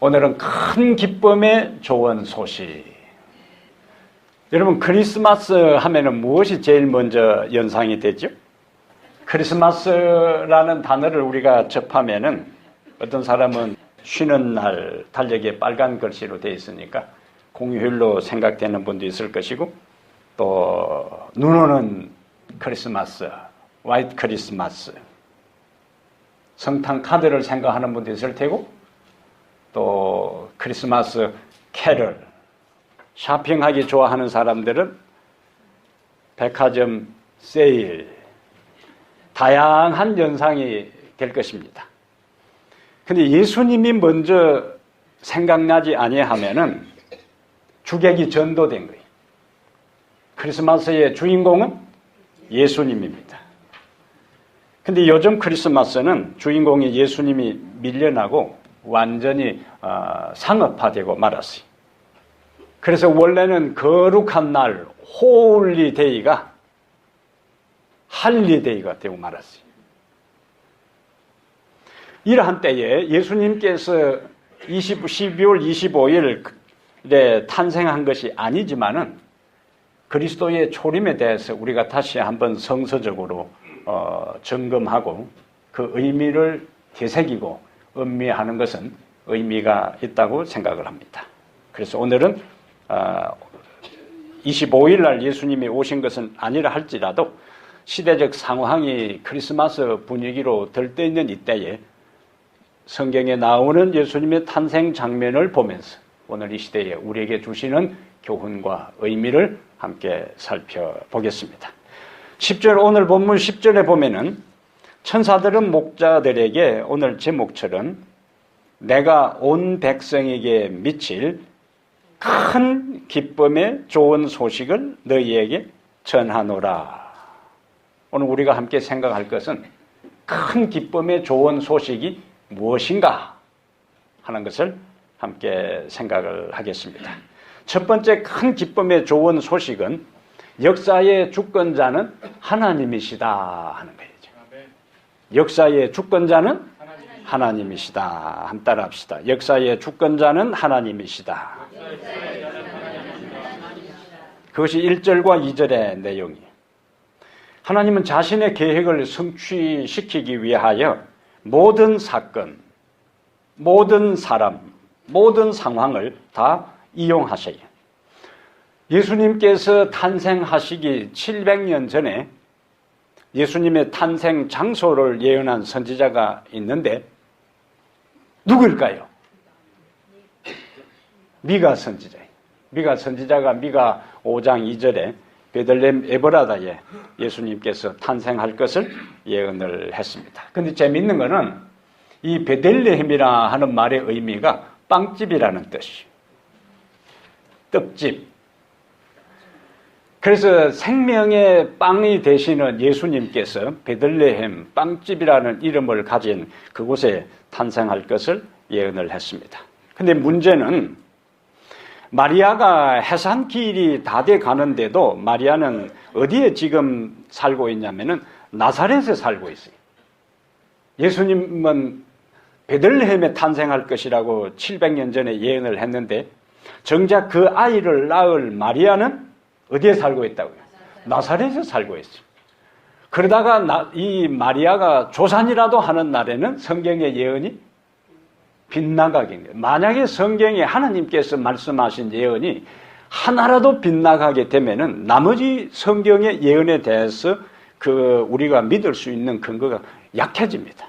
오늘은 큰 기쁨의 좋은 소식. 여러분, 크리스마스 하면은 무엇이 제일 먼저 연상이 되죠? 크리스마스라는 단어를 우리가 접하면은 어떤 사람은 쉬는 날 달력에 빨간 글씨로 되어 있으니까 공휴일로 생각되는 분도 있을 것이고, 또 눈 오는 크리스마스, 화이트 크리스마스, 성탄 카드를 생각하는 분도 있을 테고, 또 크리스마스 캐럴, 쇼핑하기 좋아하는 사람들은 백화점 세일, 다양한 연상이 될 것입니다. 근데 예수님이 먼저 생각나지 아니하면은 주객이 전도된 거예요. 크리스마스의 주인공은 예수님입니다. 근데 요즘 크리스마스는 주인공이 예수님이 밀려나고 완전히 상업화되고 말았어요. 그래서 원래는 거룩한 날 홀리데이가 할리데이가 되고 말았어요. 이러한 때에 예수님께서 12월 25일에 탄생한 것이 아니지만은 그리스도의 초림에 대해서 우리가 다시 한번 성서적으로 점검하고 그 의미를 되새기고 음미하는 것은 의미가 있다고 생각을 합니다. 그래서 오늘은 25일 날 예수님이 오신 것은 아니라 할지라도 시대적 상황이 크리스마스 분위기로 들떠있는 이때에 성경에 나오는 예수님의 탄생 장면을 보면서 오늘 이 시대에 우리에게 주시는 교훈과 의미를 함께 살펴보겠습니다. 10절, 오늘 본문 10절에 보면은 천사들은 목자들에게 오늘 제목처럼 내가 온 백성에게 미칠 큰 기쁨의 좋은 소식을 너희에게 전하노라. 오늘 우리가 함께 생각할 것은 큰 기쁨의 좋은 소식이 무엇인가 하는 것을 함께 생각을 하겠습니다. 첫 번째 큰 기쁨의 좋은 소식은 역사의 주권자는 하나님이시다 하는 거예요. 역사의 주권자는 하나님이시다. 한번 따라 합시다. 역사의 주권자는 하나님이시다. 그것이 1절과 2절의 내용이에요. 하나님은 자신의 계획을 성취시키기 위하여 모든 사건, 모든 사람, 모든 상황을 다 이용하셔요. 예수님께서 탄생하시기 700년 전에 예수님의 탄생 장소를 예언한 선지자가 있는데 누구일까요? 미가 선지자예요. 미가 선지자가 미가 5장 2절에 베들레헴 에브라다에 예수님께서 탄생할 것을 예언을 했습니다. 근데 재미있는 거는 이 베들레헴이라 하는 말의 의미가 빵집이라는 뜻이에요. 떡집. 그래서 생명의 빵이 되시는 예수님께서 베들레헴 빵집이라는 이름을 가진 그곳에 탄생할 것을 예언을 했습니다. 근데 문제는 마리아가 해산길이 다 돼 가는데도 마리아는 어디에 지금 살고 있냐면은 나사렛에 살고 있어요. 예수님은 베들레헴에 탄생할 것이라고 700년 전에 예언을 했는데 정작 그 아이를 낳을 마리아는 어디에 살고 있다고요? 나사렛에 살고 있어요. 그러다가 이 마리아가 조산이라도 하는 날에는 성경의 예언이 빗나가게. 만약에 성경에 하나님께서 말씀하신 예언이 하나라도 빗나가게 되면은 나머지 성경의 예언에 대해서 우리가 믿을 수 있는 근거가 약해집니다.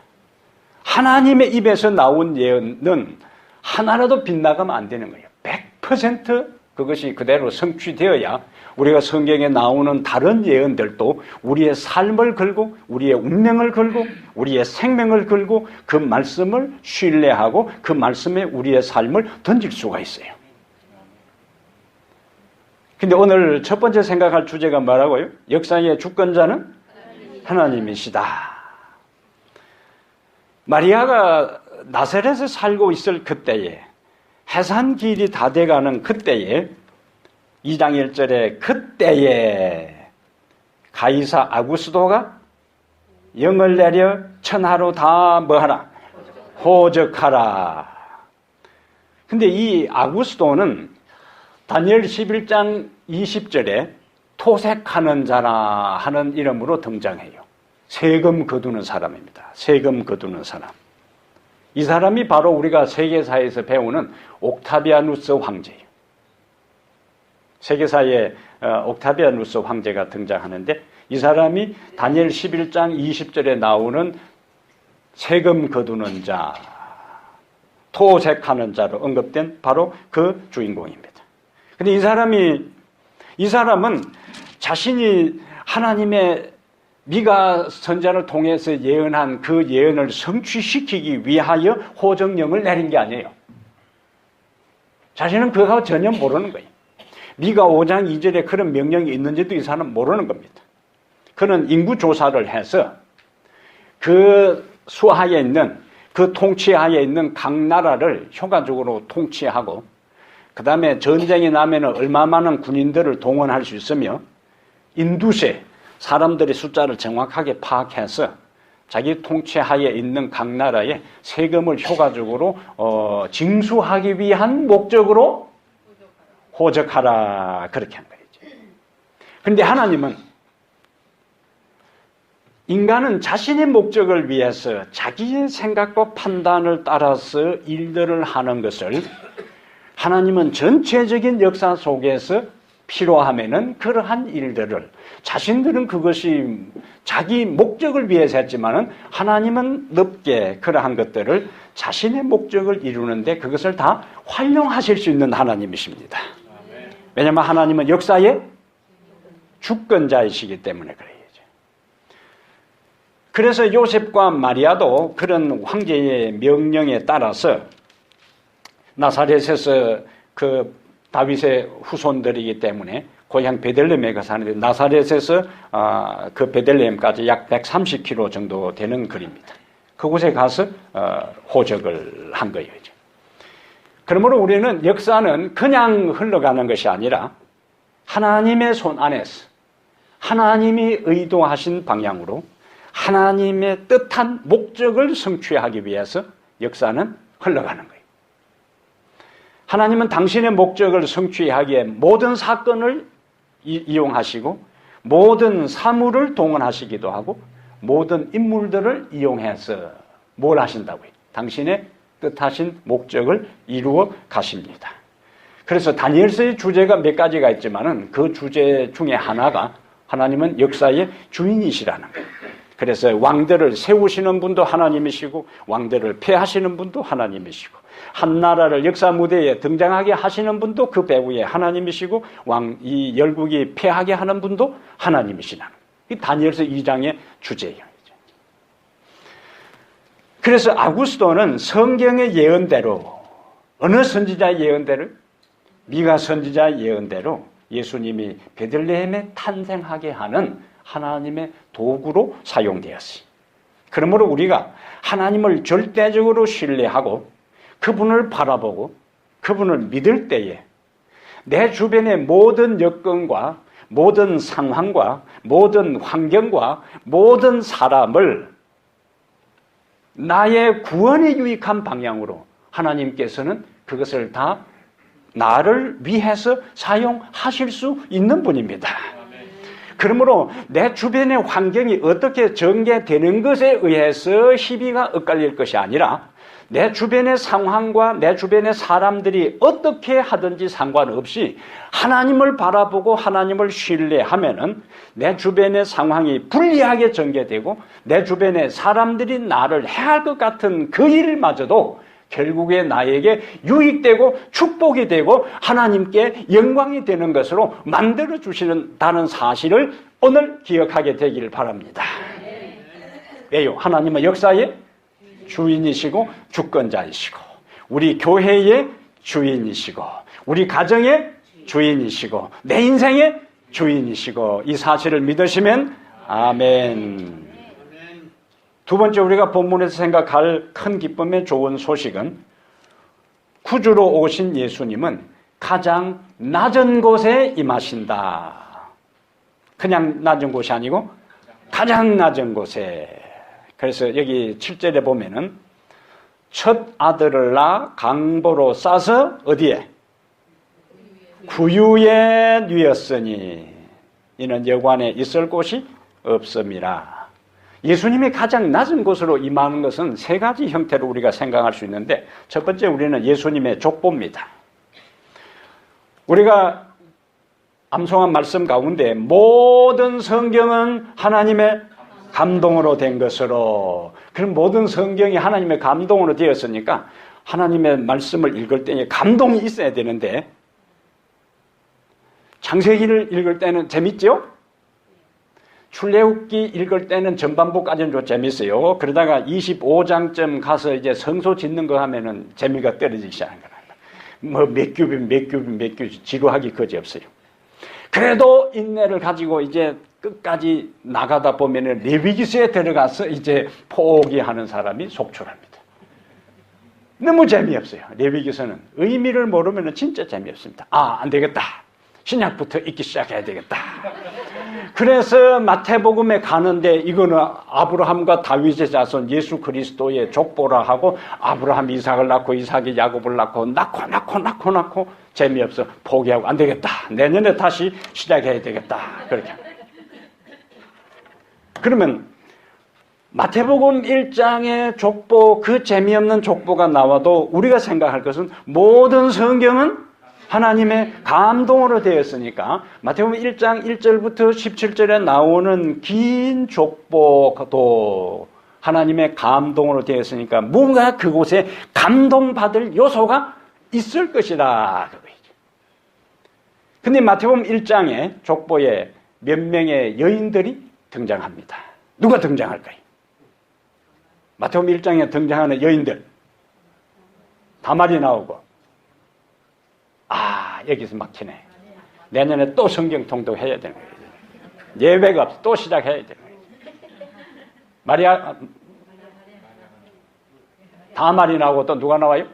하나님의 입에서 나온 예언은 하나라도 빗나가면 안 되는 거예요. 100% 그것이 그대로 성취되어야 우리가 성경에 나오는 다른 예언들도 우리의 삶을 걸고 우리의 운명을 걸고 우리의 생명을 걸고 그 말씀을 신뢰하고 그 말씀에 우리의 삶을 던질 수가 있어요. 근데 오늘 첫 번째 생각할 주제가 뭐라고요? 역사의 주권자는 하나님이시다. 마리아가 나사렛에 살고 있을 그때에 해산길이 다 돼가는 그때에 2장 1절에 그때에 가이사 아구스도가 영을 내려 천하로 다 뭐하라? 호적하라. 근데 이 아구스도는 다니엘 11장 20절에 토색하는 자라 하는 이름으로 등장해요. 세금 거두는 사람입니다. 세금 거두는 사람. 이 사람이 바로 우리가 세계사에서 배우는 옥타비아누스 황제예요. 세계사에 옥타비아누스 황제가 등장하는데 이 사람이 다니엘 11장 20절에 나오는 세금 거두는 자, 토색하는 자로 언급된 바로 그 주인공입니다. 근데 이 사람은 자신이 하나님의 미가 선지자를 통해서 예언한 그 예언을 성취시키기 위하여 호정령을 내린 게 아니에요. 자신은 그거 전혀 모르는 거예요. 미가 5장 2절에 그런 명령이 있는지도 이 사람은 모르는 겁니다. 그는 인구 조사를 해서 그 수하에 있는 그 통치하에 있는 각 나라를 효과적으로 통치하고 그 다음에 전쟁이 나면 얼마 많은 군인들을 동원할 수 있으며 인두세 사람들의 숫자를 정확하게 파악해서 자기 통치하에 있는 각 나라에 세금을 효과적으로 징수하기 위한 목적으로 호적하라 그렇게 한 거죠. 그런데 하나님은 인간은 자신의 목적을 위해서 자기의 생각과 판단을 따라서 일들을 하는 것을 하나님은 전체적인 역사 속에서 필요하면은 그러한 일들을 자신들은 그것이 자기 목적을 위해서 했지만은 하나님은 넓게 그러한 것들을 자신의 목적을 이루는데 그것을 다 활용하실 수 있는 하나님이십니다. 왜냐하면 하나님은 역사의 주권자이시기 때문에 그래요. 그래서 요셉과 마리아도 그런 황제의 명령에 따라서 나사렛에서 그 다윗의 후손들이기 때문에 고향 베들레헴에 가서 사는데 나사렛에서 그 베들레헴까지 약 130km 정도 되는 거리입니다. 그곳에 가서 호적을 한 거예요. 그러므로 우리는 역사는 그냥 흘러가는 것이 아니라 하나님의 손 안에서 하나님이 의도하신 방향으로 하나님의 뜻한 목적을 성취하기 위해서 역사는 흘러가는 거예요. 하나님은 당신의 목적을 성취하기에 모든 사건을 이용하시고 모든 사물을 동원하시기도 하고 모든 인물들을 이용해서 뭘 하신다고요? 당신의 뜻하신 목적을 이루어 가십니다. 그래서 다니엘서의 주제가 몇 가지가 있지만은 그 주제 중에 하나가 하나님은 역사의 주인이시라는 거예요. 그래서 왕들을 세우시는 분도 하나님이시고 왕들을 폐하시는 분도 하나님이시고 한 나라를 역사 무대에 등장하게 하시는 분도 그 배후에 하나님이시고 이 열국이 폐하게 하는 분도 하나님이시라는 이 다니엘서 2장의 주제예요. 그래서 아구스도는 성경의 예언대로 어느 선지자의 예언대로 미가 선지자의 예언대로 예수님이 베들레헴에 탄생하게 하는 하나님의 도구로 사용되었어요. 그러므로 우리가 하나님을 절대적으로 신뢰하고 그분을 바라보고 그분을 믿을 때에 내 주변의 모든 여건과 모든 상황과 모든 환경과 모든 사람을 나의 구원에 유익한 방향으로 하나님께서는 그것을 다 나를 위해서 사용하실 수 있는 분입니다. 그러므로 내 주변의 환경이 어떻게 전개되는 것에 의해서 시비가 엇갈릴 것이 아니라 내 주변의 상황과 내 주변의 사람들이 어떻게 하든지 상관없이 하나님을 바라보고 하나님을 신뢰하면은 내 주변의 상황이 불리하게 전개되고 내 주변의 사람들이 나를 해할 것 같은 그 일마저도 결국에 나에게 유익되고 축복이 되고 하나님께 영광이 되는 것으로 만들어 주시는다는 사실을 오늘 기억하게 되기를 바랍니다. 왜요? 하나님은 역사의 주인이시고 주권자이시고 우리 교회의 주인이시고 우리 가정의 주인이시고 내 인생의 주인이시고 이 사실을 믿으시면 아멘. 두 번째 우리가 본문에서 생각할 큰 기쁨의 좋은 소식은 구주로 오신 예수님은 가장 낮은 곳에 임하신다. 그냥 낮은 곳이 아니고 가장 낮은 곳에. 그래서 여기 7절에 보면은 첫 아들을 낳아 강보로 싸서 어디에? 구유에 누였으니 이는 여관에 있을 곳이 없음이라. 예수님이 가장 낮은 곳으로 임하는 것은 세 가지 형태로 우리가 생각할 수 있는데, 첫 번째, 우리는 예수님의 족보입니다. 우리가 암송한 말씀 가운데 모든 성경은 하나님의 감동으로 된 것으로, 그럼 모든 성경이 하나님의 감동으로 되었으니까 하나님의 말씀을 읽을 때에 감동이 있어야 되는데, 창세기를 읽을 때는 재밌죠? 출애굽기 읽을 때는 전반부까지는 좀 재밌어요. 그러다가 25장쯤 가서 이제 성소 짓는 거 하면은 재미가 떨어지기 시작하는 거예요. 뭐 몇 큐빅 지루하기 거지없어요. 그래도 인내를 가지고 이제 끝까지 나가다 보면은 레위기서에 들어가서 이제 포기하는 사람이 속출합니다. 너무 재미없어요. 레위기서는 의미를 모르면은 진짜 재미없습니다. 아, 안 되겠다. 신약부터 읽기 시작해야 되겠다. 그래서 마태복음에 가는데 이거는 아브라함과 다윗의 자손 예수 그리스도의 족보라 하고, 아브라함 이삭을 낳고 이삭이 야곱을 낳고 재미없어 포기하고, 안 되겠다. 내년에 다시 시작해야 되겠다. 그렇게. 그러면 마태복음 1장의 족보, 그 재미없는 족보가 나와도 우리가 생각할 것은 모든 성경은 하나님의 감동으로 되었으니까 마태복음 1장 1절부터 17절에 나오는 긴 족보도 하나님의 감동으로 되었으니까 뭔가 그곳에 감동받을 요소가 있을 것이다. 근데 마태복음 1장의 족보에 몇 명의 여인들이 등장합니다. 누가 등장할까요? 마태복음 1장에 등장하는 여인들. 다말이 나오고, 아, 여기서 막히네. 내년에 또 성경 통독해야 되는 거예요. 예배가 없어. 또 시작해야 되는 거예요. 다말이 나오고 또 누가 나와요?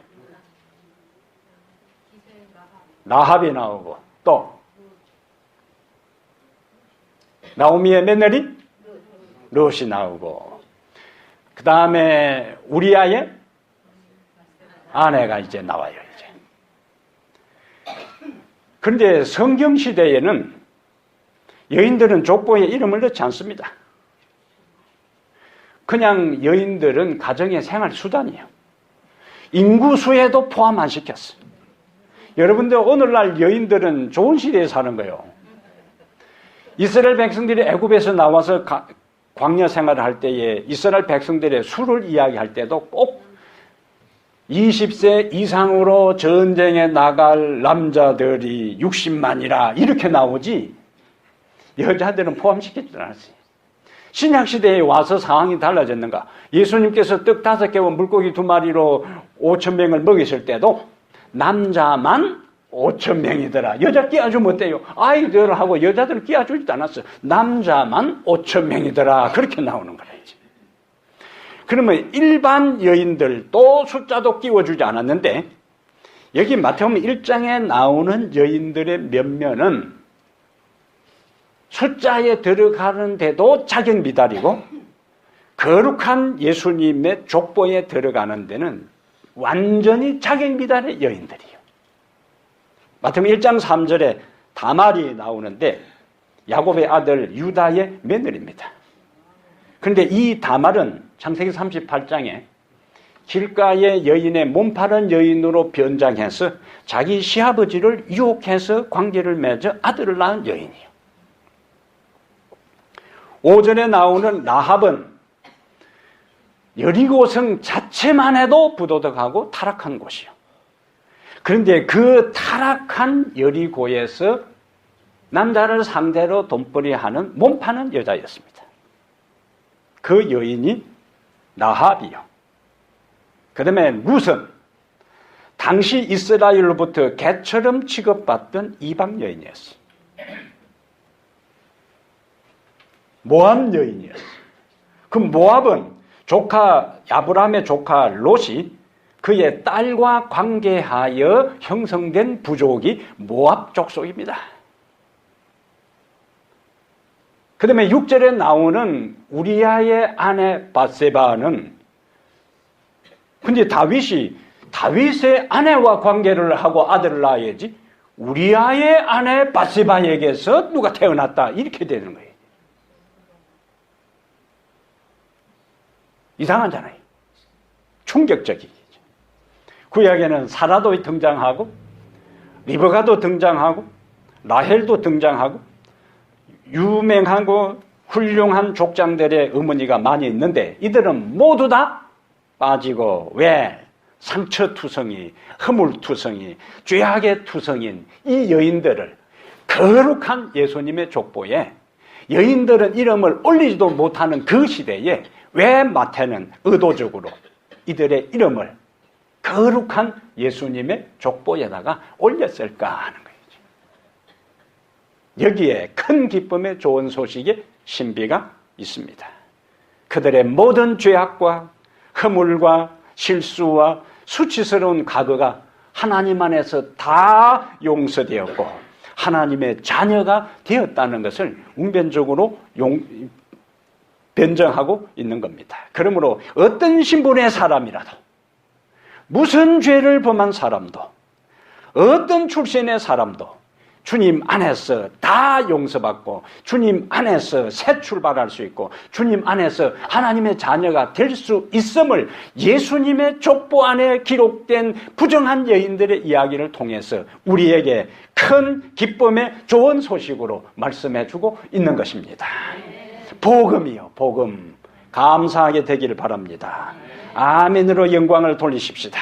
라합이 나오고, 또 나오미의 며느리 롯이 나오고, 그 다음에 우리아의 아내가 이제 나와요. 그런데 성경시대에는 여인들은 족보에 이름을 넣지 않습니다. 그냥 여인들은 가정의 생활 수단이에요. 인구수에도 포함 안 시켰어요. 여러분들 오늘날 여인들은 좋은 시대에 사는 거예요. 이스라엘 백성들이 애굽에서 나와서 광야 생활을 할 때에 이스라엘 백성들의 수를 이야기할 때도 꼭 20세 이상으로 전쟁에 나갈 남자들이 60만이라 이렇게 나오지, 여자들은 포함시키지 않았어요. 신약시대에 와서 상황이 달라졌는가? 예수님께서 떡 5개와 물고기 2마리로 5,000명을 먹이실 때도 남자만 5,000명이더라. 여자 끼워주면 어때요? 아이들하고 여자들 끼워주지도 않았어요. 남자만 5,000명이더라. 그렇게 나오는 거예요. 그러면 일반 여인들도 숫자도 끼워주지 않았는데, 여기 마태복음 1장에 나오는 여인들의 몇몇은 숫자에 들어가는데도 자격 미달이고, 거룩한 예수님의 족보에 들어가는 데는 완전히 자격 미달의 여인들이에요. 마태복음 1장 3절에 다말이 나오는데 야곱의 아들 유다의 며느리입니다. 그런데 이 다말은 창세기 38장에 길가의 여인의 몸파른 여인으로 변장해서 자기 시아버지를 유혹해서 관계를 맺어 아들을 낳은 여인이에요. 5절에 나오는 라합은 여리고성 자체만 해도 부도덕하고 타락한 곳이요. 그런데 그 타락한 여리고에서 남자를 상대로 돈벌이하는 몸파는 여자였습니다. 그 여인이 라합이요. 그 다음에 룻은 당시 이스라엘로부터 개처럼 취급받던 이방 여인이었어요. 모압 여인이었어요. 그 모압은 아브라함의 조카 롯이 그의 딸과 관계하여 형성된 부족이 모압 족속입니다. 그 다음에 6절에 나오는 우리아의 아내 밧세바는 근데 다윗의 아내와 관계를 하고 아들을 낳아야지 우리아의 아내 바세바에게서 누가 태어났다 이렇게 되는 거예요. 이상하잖아요. 충격적이죠. 구약에는 사라도 등장하고 리브가도 등장하고 라헬도 등장하고 유명하고 훌륭한 족장들의 어머니가 많이 있는데 이들은 모두 다 빠지고 왜? 상처투성이, 허물투성이, 죄악의 투성인 이 여인들을 거룩한 예수님의 족보에 여인들은 이름을 올리지도 못하는 그 시대에 왜 마태는 의도적으로 이들의 이름을 거룩한 예수님의 족보에다가 올렸을까 하는 거죠. 여기에 큰 기쁨의 좋은 소식의 신비가 있습니다. 그들의 모든 죄악과 허물과 실수와 수치스러운 과거가 하나님 안에서 다 용서되었고 하나님의 자녀가 되었다는 것을 웅변적으로 변정하고 있는 겁니다. 그러므로 어떤 신분의 사람이라도 무슨 죄를 범한 사람도 어떤 출신의 사람도 주님 안에서 다 용서받고 주님 안에서 새 출발할 수 있고 주님 안에서 하나님의 자녀가 될 수 있음을 예수님의 족보 안에 기록된 부정한 여인들의 이야기를 통해서 우리에게 큰 기쁨의 좋은 소식으로 말씀해주고 있는 것입니다. 복음이요, 복음. 감사하게 되기를 바랍니다. 아멘으로 영광을 돌리십시다.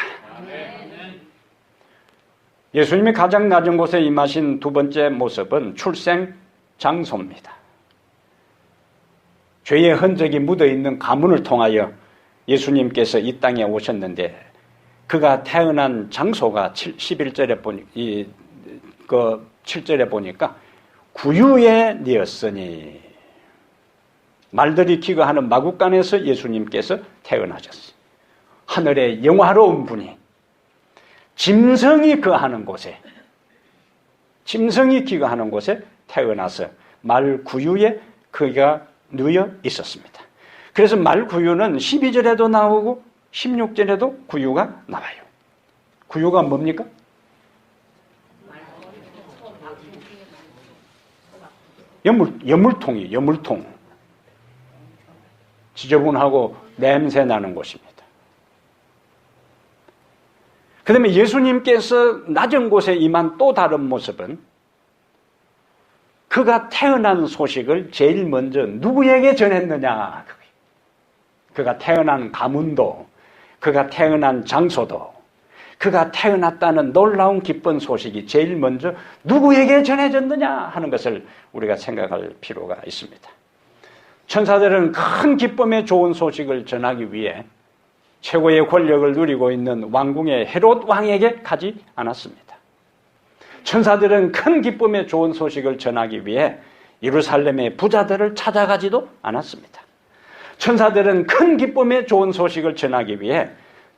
예수님이 가장 낮은 곳에 임하신 두 번째 모습은 출생 장소입니다. 죄의 흔적이 묻어있는 가문을 통하여 예수님께서 이 땅에 오셨는데 그가 태어난 장소가 11절에 그 7절에 보니까 구유에 니었으니 말들이 기거하는 마국간에서 예수님께서 태어나셨어요. 하늘의 영화로운 분이 짐승이 거하는 곳에 짐승이 기거하는 곳에 태어나서 말 구유에 그가 누워 있었습니다. 그래서 말 구유는 12절에도 나오고 16절에도 구유가 나와요. 구유가 뭡니까? 연물통이에요. 연물통. 지저분하고 냄새 나는 곳입니다. 그 다음에 예수님께서 낮은 곳에 임한 또 다른 모습은 그가 태어난 소식을 제일 먼저 누구에게 전했느냐. 그가 태어난 가문도 그가 태어난 장소도 그가 태어났다는 놀라운 기쁜 소식이 제일 먼저 누구에게 전해졌느냐 하는 것을 우리가 생각할 필요가 있습니다. 천사들은 큰 기쁨의 좋은 소식을 전하기 위해 최고의 권력을 누리고 있는 왕궁의 헤롯 왕에게 가지 않았습니다. 천사들은 큰 기쁨의 좋은 소식을 전하기 위해 예루살렘의 부자들을 찾아가지도 않았습니다. 천사들은 큰 기쁨의 좋은 소식을 전하기 위해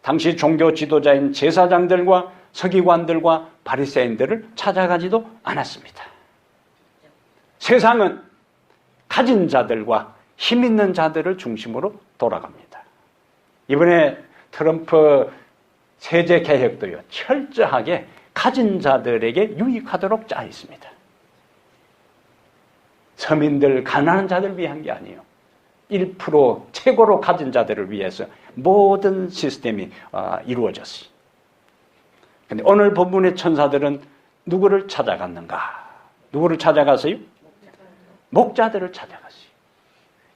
당시 종교 지도자인 제사장들과 서기관들과 바리새인들을 찾아가지도 않았습니다. 세상은 가진 자들과 힘 있는 자들을 중심으로 돌아갑니다. 이번에 트럼프 세제 개혁도요, 철저하게 가진 자들에게 유익하도록 짜 있습니다. 서민들, 가난한 자들을 위한 게 아니에요. 1% 최고로 가진 자들을 위해서 모든 시스템이 이루어졌어요. 그런데 오늘 본문의 천사들은 누구를 찾아갔는가? 누구를 찾아갔어요? 목자들을 찾아갔어요.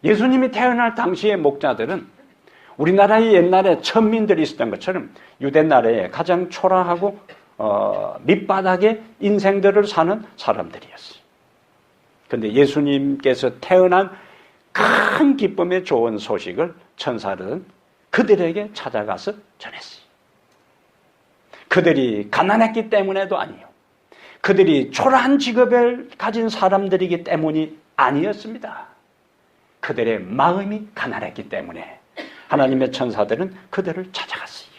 예수님이 태어날 당시의 목자들은 우리나라의 옛날에 천민들이 있었던 것처럼 유대 나라의 가장 초라하고 밑바닥의 인생들을 사는 사람들이었어요. 그런데 예수님께서 태어난 큰 기쁨의 좋은 소식을 천사들은 그들에게 찾아가서 전했어요. 그들이 가난했기 때문에도 아니에요. 그들이 초라한 직업을 가진 사람들이기 때문이 아니었습니다. 그들의 마음이 가난했기 때문에 하나님의 천사들은 그들을 찾아갔어요.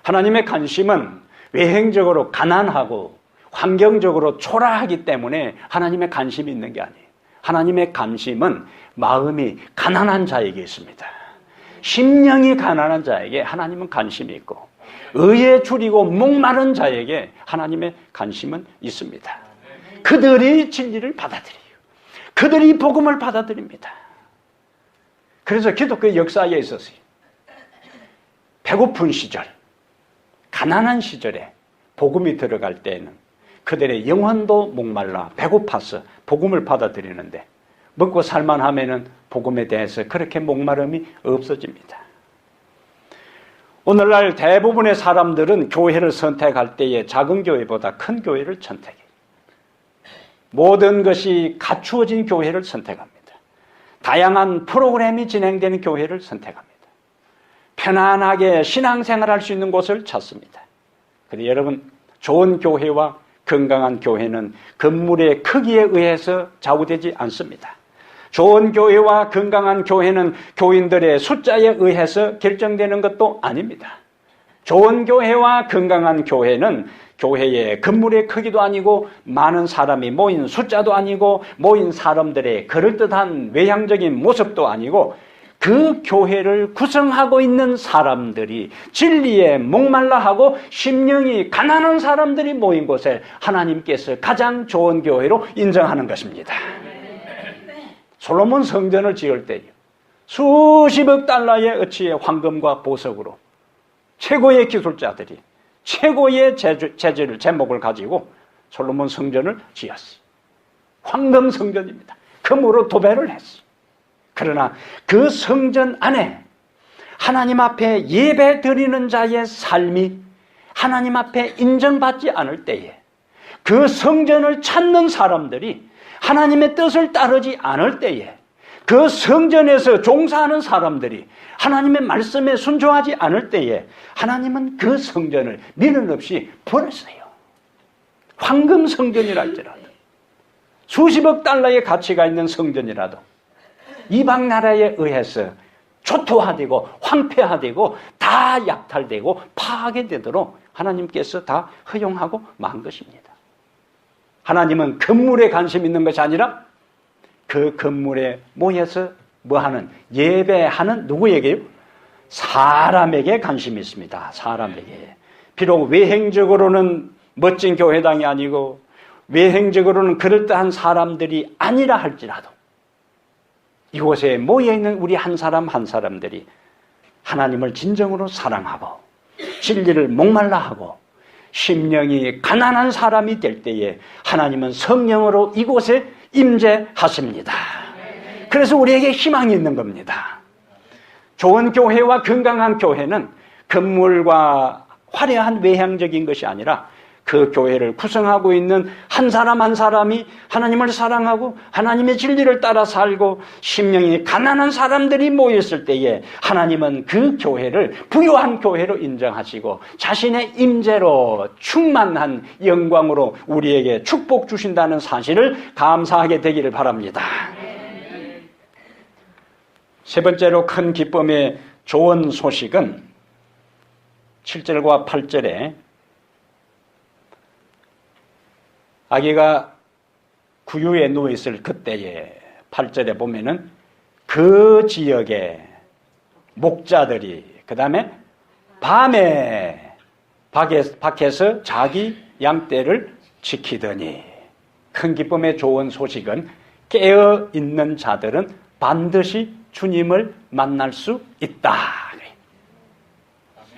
하나님의 관심은 외형적으로 가난하고 환경적으로 초라하기 때문에 하나님의 관심이 있는 게 아니에요. 하나님의 관심은 마음이 가난한 자에게 있습니다. 심령이 가난한 자에게 하나님은 관심이 있고 의에 줄이고 목마른 자에게 하나님의 관심은 있습니다. 그들이 진리를 받아들여요. 그들이 복음을 받아들입니다. 그래서 기독교 역사에 있어서 배고픈 시절, 가난한 시절에 복음이 들어갈 때에는 그들의 영혼도 목말라 배고파서 복음을 받아들이는데 먹고 살만하면은 복음에 대해서 그렇게 목마름이 없어집니다. 오늘날 대부분의 사람들은 교회를 선택할 때에 작은 교회보다 큰 교회를 선택해요. 모든 것이 갖추어진 교회를 선택합니다. 다양한 프로그램이 진행되는 교회를 선택합니다. 편안하게 신앙생활할 수 있는 곳을 찾습니다. 그런데 여러분, 좋은 교회와 건강한 교회는 건물의 크기에 의해서 좌우되지 않습니다. 좋은 교회와 건강한 교회는 교인들의 숫자에 의해서 결정되는 것도 아닙니다. 좋은 교회와 건강한 교회는 교회의 건물의 크기도 아니고 많은 사람이 모인 숫자도 아니고 모인 사람들의 그럴듯한 외향적인 모습도 아니고 그 교회를 구성하고 있는 사람들이 진리에 목말라하고 심령이 가난한 사람들이 모인 곳에 하나님께서 가장 좋은 교회로 인정하는 것입니다. 솔로몬 성전을 지을 때요, 수십억 달러의 어치의 황금과 보석으로 최고의 기술자들이 최고의 재질을 제목을 가지고 솔로몬 성전을 지었어요. 황금 성전입니다. 금으로 도배를 했어요. 그러나 그 성전 안에 하나님 앞에 예배 드리는 자의 삶이 하나님 앞에 인정받지 않을 때에 그 성전을 찾는 사람들이 하나님의 뜻을 따르지 않을 때에 그 성전에서 종사하는 사람들이 하나님의 말씀에 순종하지 않을 때에 하나님은 그 성전을 미련 없이 버렸어요. 황금 성전이랄지라도 수십억 달러의 가치가 있는 성전이라도 이방 나라에 의해서 초토화되고 황폐화되고 다 약탈되고 파괴되도록 하나님께서 다 허용하고 만 것입니다. 하나님은 건물에 관심 있는 것이 아니라 그 건물에 모여서 뭐하는 예배하는 누구에게요? 사람에게 관심이 있습니다. 사람에게. 비록 외행적으로는 멋진 교회당이 아니고 외행적으로는 그럴듯한 사람들이 아니라 할지라도 이곳에 모여있는 우리 한 사람 한 사람들이 하나님을 진정으로 사랑하고 진리를 목말라하고 심령이 가난한 사람이 될 때에 하나님은 성령으로 이곳에 임재하십니다. 그래서 우리에게 희망이 있는 겁니다. 좋은 교회와 건강한 교회는 건물과 화려한 외향적인 것이 아니라 그 교회를 구성하고 있는 한 사람 한 사람이 하나님을 사랑하고 하나님의 진리를 따라 살고 심령이 가난한 사람들이 모였을 때에 하나님은 그 교회를 부유한 교회로 인정하시고 자신의 임재로 충만한 영광으로 우리에게 축복 주신다는 사실을 감사하게 되기를 바랍니다. 세 번째로 큰 기쁨의 좋은 소식은 7절과 8절에 아기가 구유에 누워있을 그때에 8절에 보면은 그 지역의 목자들이 그 다음에 밤에 밖에서 자기 양떼를 지키더니 큰 기쁨의 좋은 소식은 깨어있는 자들은 반드시 주님을 만날 수 있다.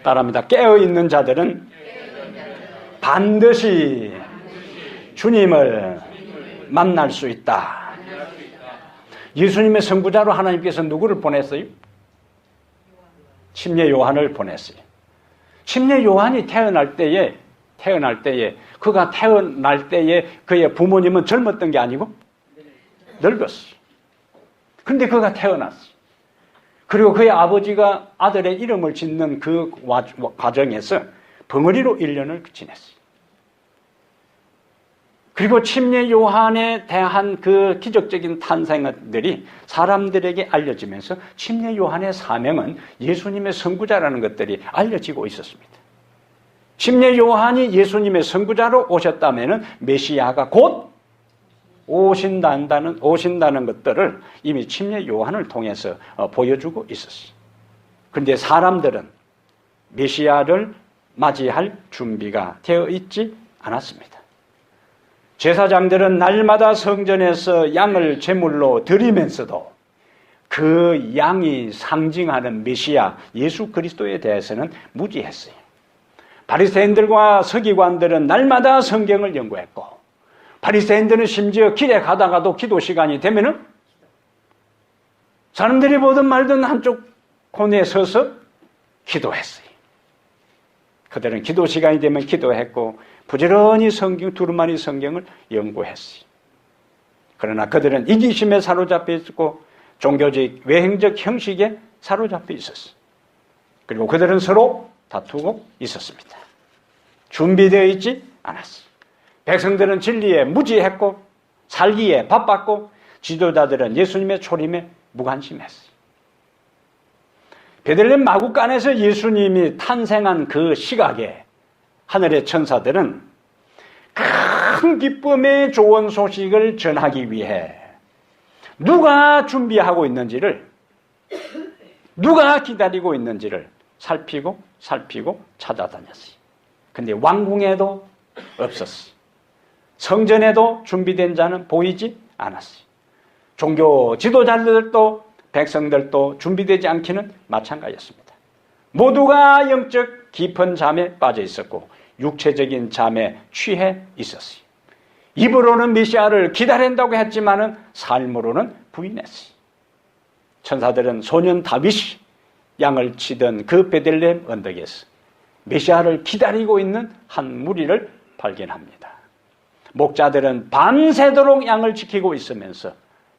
따라합니다. 깨어있는 자들은 반드시 주님을 만날 수 있다. 예수님의 선구자로 하나님께서 누구를 보냈어요? 침례 요한을 보냈어요. 침례 요한이 태어날 때에 그가 태어날 때에 그의 부모님은 젊었던 게 아니고 늙었어요. 그런데 그가 태어났어요. 그리고 그의 아버지가 아들의 이름을 짓는 그 과정에서 벙어리로 1년을 지냈어요. 그리고 침례 요한에 대한 그 기적적인 탄생들이 사람들에게 알려지면서 침례 요한의 사명은 예수님의 선구자라는 것들이 알려지고 있었습니다. 침례 요한이 예수님의 선구자로 오셨다면 메시아가 곧 오신다는 것들을 이미 침례 요한을 통해서 보여주고 있었어요. 그런데 사람들은 메시아를 맞이할 준비가 되어 있지 않았습니다. 제사장들은 날마다 성전에서 양을 제물로 드리면서도 그 양이 상징하는 메시아 예수 그리스도에 대해서는 무지했어요. 바리새인들과 서기관들은 날마다 성경을 연구했고, 바리새인들은 심지어 길에 가다가도 기도 시간이 되면은 사람들이 보든 말든 한쪽 코너에 서서 기도했어요. 그들은 기도 시간이 되면 기도했고 부지런히 두루마리 성경을 연구했어요. 그러나 그들은 이기심에 사로잡혀 있었고 종교적 외행적 형식에 사로잡혀 있었어요. 그리고 그들은 서로 다투고 있었습니다. 준비되어 있지 않았어요. 백성들은 진리에 무지했고 살기에 바빴고 지도자들은 예수님의 초림에 무관심했어요. 베들레헴 마구간에서 예수님이 탄생한 그 시각에 하늘의 천사들은 큰 기쁨의 좋은 소식을 전하기 위해 누가 준비하고 있는지를, 누가 기다리고 있는지를 살피고 찾아다녔어요. 근데 왕궁에도 없었어요. 성전에도 준비된 자는 보이지 않았어요. 종교 지도자들도 백성들도 준비되지 않기는 마찬가지였습니다. 모두가 영적 깊은 잠에 빠져 있었고 육체적인 잠에 취해 있었어요. 입으로는 메시아를 기다린다고 했지만은 삶으로는 부인했어요. 천사들은 소년 다윗이 양을 치던 그 베들레헴 언덕에서 메시아를 기다리고 있는 한 무리를 발견합니다. 목자들은 밤새도록 양을 지키고 있으면서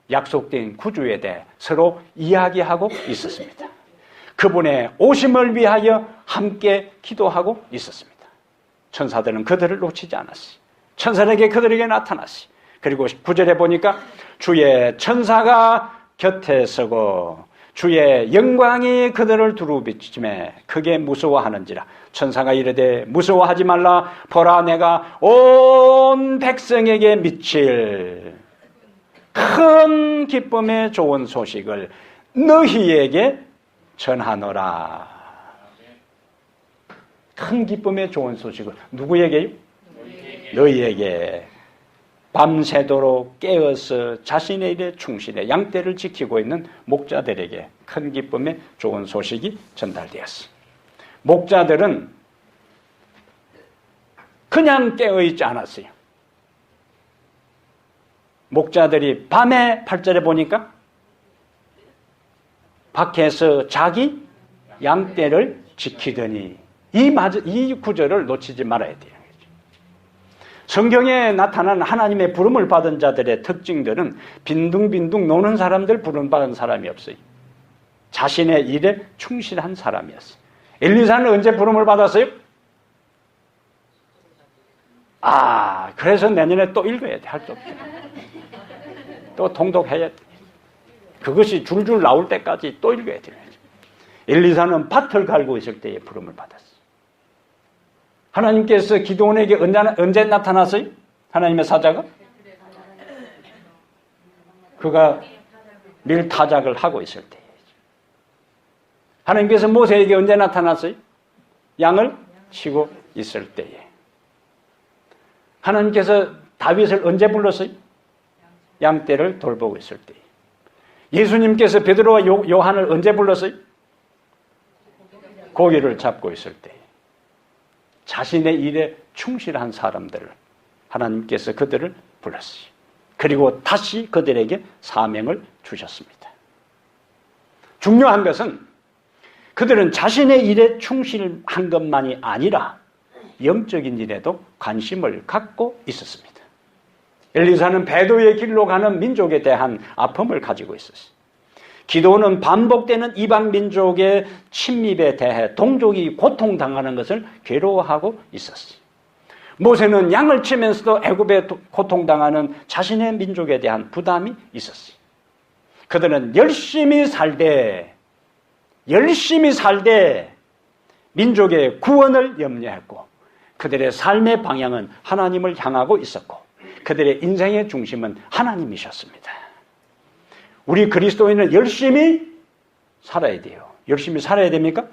약속된 구주에 대해 서로 이야기하고 있었습니다. 그분의 오심을 위하여 함께 기도하고 있었습니다. 천사들은 그들을 놓치지 않았어요. 천사에게 그들에게 나타났어요. 그리고 9절에 보니까 주의 천사가 곁에 서고 주의 영광이 그들을 두루비치매 크게 무서워하는지라. 천사가 이르되 무서워하지 말라. 보라 내가 온 백성에게 미칠 큰 기쁨의 좋은 소식을 너희에게 전하노라. 큰 기쁨의 좋은 소식을 누구에게요? 너희에게. 밤새도록 깨어서 자신의 일에 충실해 양떼를 지키고 있는 목자들에게 큰 기쁨의 좋은 소식이 전달되었습니다. 목자들은 그냥 깨어있지 않았어요. 목자들이 밤에 8절에 보니까 밖에서 자기 양떼를 지키더니 이 구절을 놓치지 말아야 돼요. 성경에 나타난 하나님의 부름을 받은 자들의 특징들은 빈둥빈둥 노는 사람들 부름받은 사람이 없어요. 자신의 일에 충실한 사람이었어요. 엘리사는 언제 부름을 받았어요? 그래서 내년에 또 읽어야 돼. 할 수 없죠. 또 통독해야 돼. 그것이 줄줄 나올 때까지 또 읽어야 돼요. 엘리사는 밭을 갈고 있을 때에 부름을 받았어요. 하나님께서 기드온에게 언제 나타났어요? 하나님의 사자가? 그가 밀타작을 하고 있을 때에. 하나님께서 모세에게 언제 나타났어요? 양을 치고 있을 때에. 하나님께서 다윗을 언제 불렀어요? 양떼를 돌보고 있을 때에. 예수님께서 베드로와 요한을 언제 불렀어요? 고기를 잡고 있을 때에. 자신의 일에 충실한 사람들을 하나님께서 그들을 불렀어요. 그리고 다시 그들에게 사명을 주셨습니다. 중요한 것은 그들은 자신의 일에 충실한 것만이 아니라 영적인 일에도 관심을 갖고 있었습니다. 엘리사는 배도의 길로 가는 민족에 대한 아픔을 가지고 있었어요. 기도는 반복되는 이방 민족의 침입에 대해 동족이 고통당하는 것을 괴로워하고 있었어요. 모세는 양을 치면서도 애굽에 고통당하는 자신의 민족에 대한 부담이 있었어요. 그들은 열심히 살되 민족의 구원을 염려했고 그들의 삶의 방향은 하나님을 향하고 있었고 그들의 인생의 중심은 하나님이셨습니다. 우리 그리스도인은 열심히 살아야 돼요. 열심히 살아야 됩니까?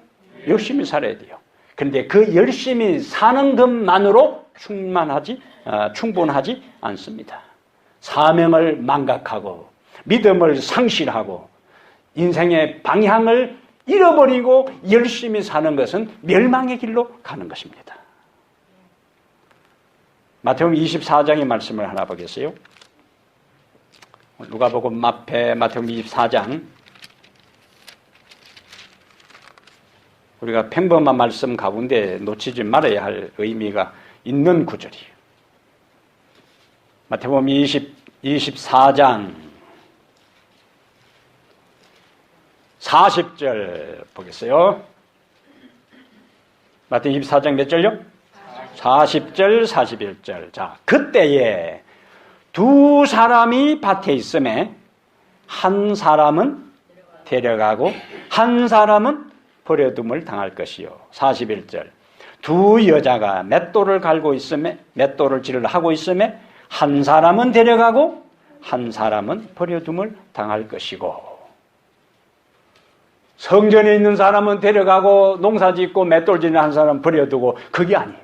열심히 살아야 돼요. 그런데 그 열심히 사는 것만으로 충분하지 않습니다. 사명을 망각하고 믿음을 상실하고 인생의 방향을 잃어버리고 열심히 사는 것은 멸망의 길로 가는 것입니다. 마태복음 24장의 말씀을 하나 보겠어요. 누가복음 앞에 마태복음 24장, 우리가 평범한 말씀 가운데 놓치지 말아야 할 의미가 있는 구절이에요. 마태복음 24장 40절 보겠어요. 마태복음 24장 몇 절요? 40절 41절. 자, 그때에 두 사람이 밭에 있음에 한 사람은 데려가고 한 사람은 버려둠을 당할 것이요. 41절. 두 여자가 맷돌을 갈고 있음에 맷돌질을 하고 있음에 한 사람은 데려가고 한 사람은 버려둠을 당할 것이고. 성전에 있는 사람은 데려가고 농사짓고 맷돌질을 한 사람은 버려두고, 그게 아니에요.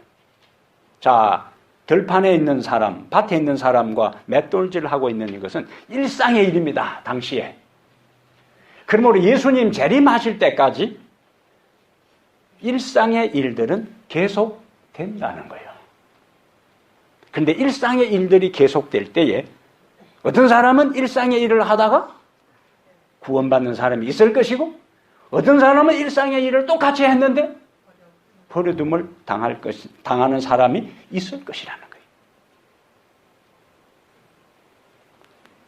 자, 들판에 있는 사람, 밭에 있는 사람과 맷돌질을 하고 있는 이것은 일상의 일입니다. 당시에. 그러므로 예수님 재림하실 때까지 일상의 일들은 계속 된다는 거예요. 그런데 일상의 일들이 계속될 때에 어떤 사람은 일상의 일을 하다가 구원받는 사람이 있을 것이고, 어떤 사람은 일상의 일을 똑같이 했는데 버려둠을 당하는 사람이 있을 것이라는 거예요.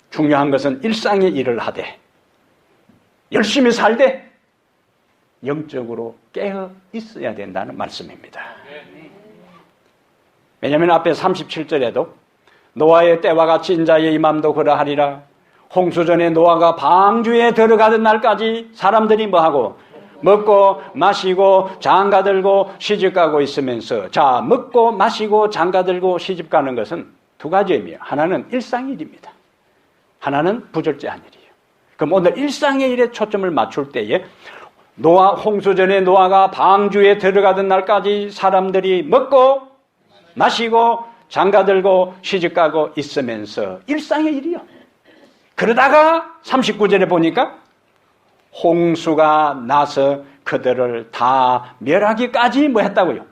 중요한 것은 일상의 일을 하되 열심히 살되 영적으로 깨어 있어야 된다는 말씀입니다. 왜냐하면 앞에 37절에도 노아의 때와 같이 인자의 임함도 그러하리라. 홍수전에 노아가 방주에 들어가던 날까지 사람들이 뭐하고? 먹고 마시고 장가들고 시집가고 있으면서, 자, 먹고 마시고 장가들고 시집가는 것은 두 가지 의미예요. 하나는 일상의 일입니다. 하나는 부절제한 일이에요. 그럼 오늘 일상의 일에 초점을 맞출 때에 홍수전에 노아가 방주에 들어가던 날까지 사람들이 먹고 마시고 장가들고 시집가고 있으면서 일상의 일이요. 그러다가 39절에 보니까 홍수가 나서 그들을 다 멸하기까지 뭐 했다고요?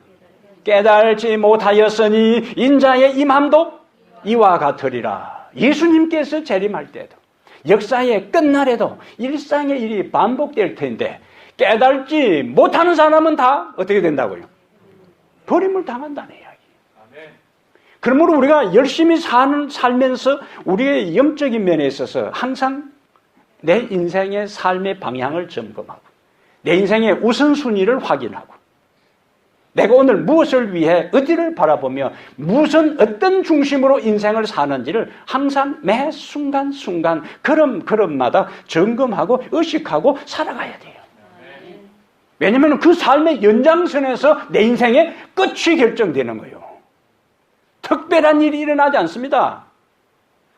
깨달지 못하였으니 인자의 임함도 이와 같으리라. 예수님께서 재림할 때도, 역사의 끝날에도 일상의 일이 반복될 텐데 깨달지 못하는 사람은 다 어떻게 된다고요? 버림을 당한다는 이야기. 그러므로 우리가 열심히 살면서 우리의 영적인 면에 있어서 항상 내 인생의 삶의 방향을 점검하고 내 인생의 우선순위를 확인하고 내가 오늘 무엇을 위해 어디를 바라보며 어떤 중심으로 인생을 사는지를 항상 매 순간순간 걸음마다 점검하고 의식하고 살아가야 돼요. 왜냐하면 그 삶의 연장선에서 내 인생의 끝이 결정되는 거예요. 특별한 일이 일어나지 않습니다.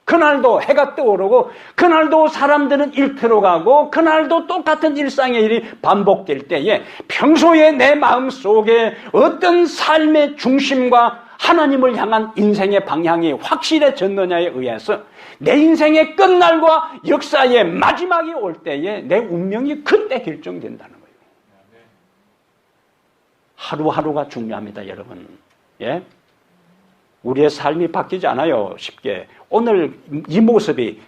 그날도 해가 떠오르고 그날도 사람들은 일터로 가고 그날도 똑같은 일상의 일이 반복될 때에 평소에 내 마음속에 어떤 삶의 중심과 하나님을 향한 인생의 방향이 확실해졌느냐에 의해서 내 인생의 끝날과 역사의 마지막이 올 때에 내 운명이 그때 결정된다는 거예요. 하루하루가 중요합니다, 여러분. 예? 우리의 삶이 바뀌지 않아요, 쉽게. 오늘 이 모습이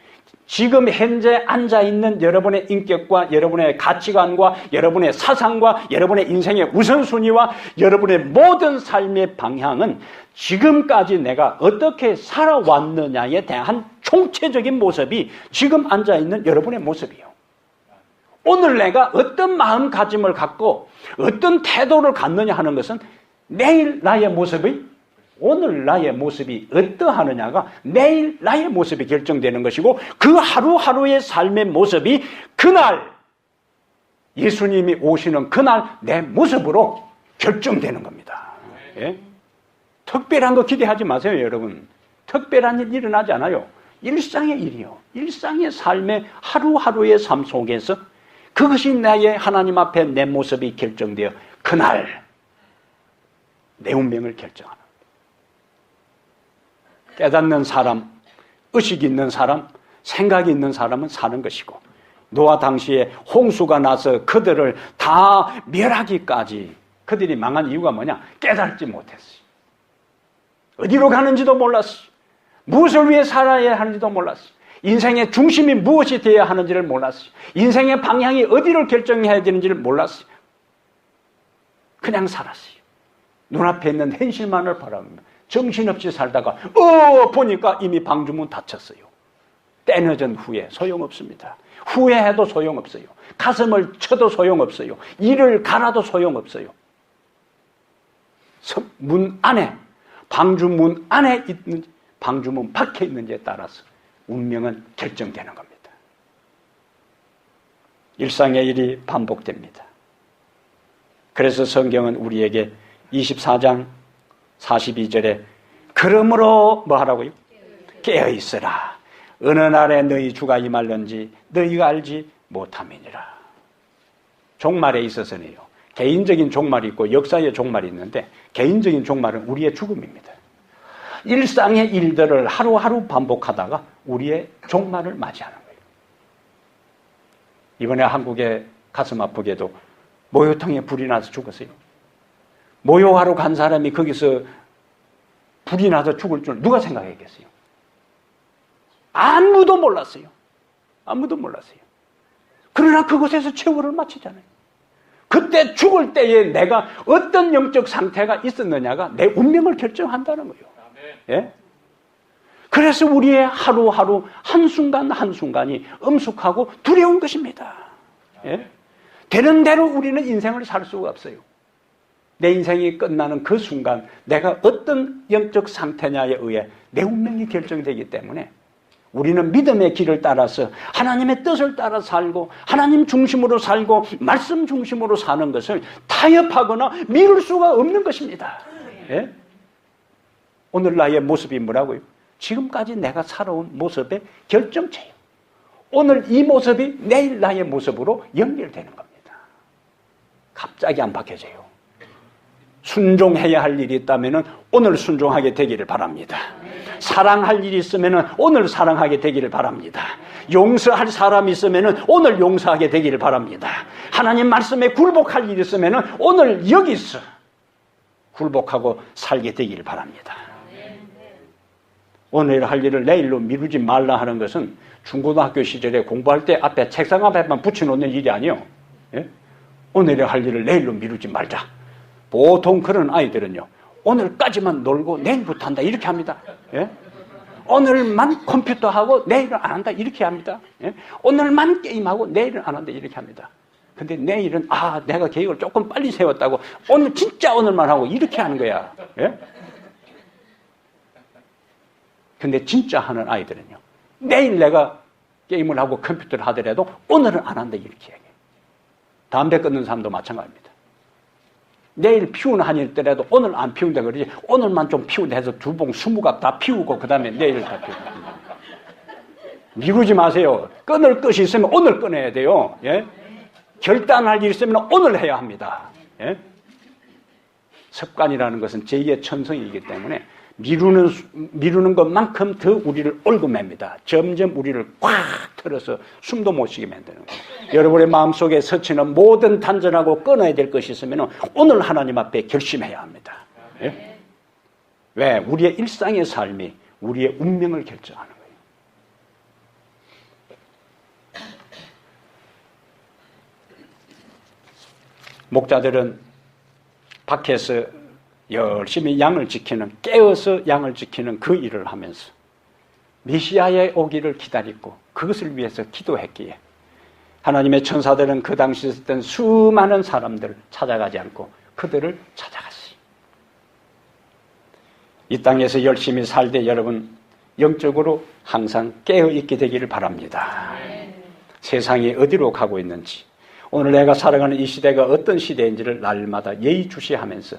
지금 현재 앉아있는 여러분의 인격과 여러분의 가치관과 여러분의 사상과 여러분의 인생의 우선순위와 여러분의 모든 삶의 방향은 지금까지 내가 어떻게 살아왔느냐에 대한 총체적인 모습이 지금 앉아있는 여러분의 모습이에요. 오늘 내가 어떤 마음가짐을 갖고 어떤 태도를 갖느냐 하는 것은 내일 나의 모습이, 오늘 나의 모습이 어떠하느냐가 내일 나의 모습이 결정되는 것이고, 그 하루하루의 삶의 모습이 그날 예수님이 오시는 그날 내 모습으로 결정되는 겁니다. 예? 특별한 거 기대하지 마세요, 여러분. 특별한 일 일어나지 않아요. 일상의 일이요. 일상의 삶의 하루하루의 삶 속에서 그것이 나의 하나님 앞에 내 모습이 결정되어 그날 내 운명을 결정하는 거예요. 깨닫는 사람, 의식이 있는 사람, 생각이 있는 사람은 사는 것이고, 노아 당시에 홍수가 나서 그들을 다 멸하기까지 그들이 망한 이유가 뭐냐? 깨닫지 못했어요. 어디로 가는지도 몰랐어요. 무엇을 위해 살아야 하는지도 몰랐어요. 인생의 중심이 무엇이 되어야 하는지를 몰랐어요. 인생의 방향이 어디를 결정해야 되는지를 몰랐어요. 그냥 살았어요. 눈앞에 있는 현실만을 바라보며 정신없이 살다가 보니까 이미 방주문 닫혔어요. 때늦은 후회 소용없습니다. 후회해도 소용없어요. 가슴을 쳐도 소용없어요. 이를 갈아도 소용없어요. 문 안에, 방주문 안에 있는지 방주문 밖에 있는지에 따라서 운명은 결정되는 겁니다. 일상의 일이 반복됩니다. 그래서 성경은 우리에게 24장 42절에 그러므로 뭐 하라고요? 깨어있으라. 어느 날에 너희 주가 임할는지 너희가 알지 못함이니라. 종말에 있어서는요, 개인적인 종말이 있고 역사의 종말이 있는데, 개인적인 종말은 우리의 죽음입니다. 일상의 일들을 하루하루 반복하다가 우리의 종말을 맞이하는 거예요. 이번에 한국에 가슴 아프게도 모욕탕에 불이 나서 죽었어요. 모욕하러 간 사람이 거기서 불이 나서 죽을 줄 누가 생각했겠어요? 아무도 몰랐어요. 아무도 몰랐어요. 그러나 그곳에서 최후를 마치잖아요. 그때 죽을 때에 내가 어떤 영적 상태가 있었느냐가 내 운명을 결정한다는 거예요. 예? 그래서 우리의 하루하루 한순간 한순간이 엄숙하고 두려운 것입니다. 예? 되는 대로 우리는 인생을 살 수가 없어요. 내 인생이 끝나는 그 순간 내가 어떤 영적 상태냐에 의해 내 운명이 결정되기 때문에 우리는 믿음의 길을 따라서 하나님의 뜻을 따라 살고 하나님 중심으로 살고 말씀 중심으로 사는 것을 타협하거나 미룰 수가 없는 것입니다. 예? 오늘 나의 모습이 뭐라고요? 지금까지 내가 살아온 모습의 결정체예요. 오늘 이 모습이 내일 나의 모습으로 연결되는 겁니다. 갑자기 안 바뀌어져요. 순종해야 할 일이 있다면 오늘 순종하게 되기를 바랍니다. 사랑할 일이 있으면 오늘 사랑하게 되기를 바랍니다. 용서할 사람이 있으면 오늘 용서하게 되기를 바랍니다. 하나님 말씀에 굴복할 일이 있으면 오늘 여기서 굴복하고 살게 되기를 바랍니다. 오늘 할 일을 내일로 미루지 말라 하는 것은 중고등학교 시절에 공부할 때 앞에 책상 앞에만 붙여놓는 일이 아니에요. 예? 오늘의 할 일을 내일로 미루지 말자. 보통 그런 아이들은요, 오늘까지만 놀고 내일부터 한다 이렇게 합니다. 예? 오늘만 컴퓨터하고 내일은 안 한다 이렇게 합니다. 예? 오늘만 게임하고 내일은 안 한다 이렇게 합니다. 근데 내일은 내가 계획을 조금 빨리 세웠다고 오늘 진짜 오늘만 하고 이렇게 하는 거야. 예? 근데 진짜 하는 아이들은요, 내일 내가 게임을 하고 컴퓨터를 하더라도 오늘은 안 한다 이렇게 얘기해요. 담배 끊는 사람도 마찬가지입니다. 내일 피우는 한이 있더라도 오늘 안 피운다 그러지 오늘만 좀 피우다 해서 2봉 20갑 다 피우고 그 다음에 내일 다 피우고. 미루지 마세요. 끊을 것이 있으면 오늘 끊어야 돼요. 예? 결단할 일이 있으면 오늘 해야 합니다. 예? 습관이라는 것은 제2의 천성이기 때문에 미루는 것만큼 더 우리를 얽어맵니다. 점점 우리를 꽉 틀어서 숨도 못 쉬게 만드는 거예요. 여러분의 마음속에 스치는 모든 단전하고 끊어야 될 것이 있으면 오늘 하나님 앞에 결심해야 합니다. 예? 왜? 우리의 일상의 삶이 우리의 운명을 결정하는 거예요. 목자들은 밖에서 열심히 양을 지키는, 깨어서 양을 지키는 그 일을 하면서 메시아의 오기를 기다리고 그것을 위해서 기도했기에 하나님의 천사들은 그 당시에 있었던 수많은 사람들을 찾아가지 않고 그들을 찾아갔어요. 이 땅에서 열심히 살 때 여러분 영적으로 항상 깨어있게 되기를 바랍니다. 세상이 어디로 가고 있는지, 오늘 내가 살아가는 이 시대가 어떤 시대인지를 날마다 예의주시하면서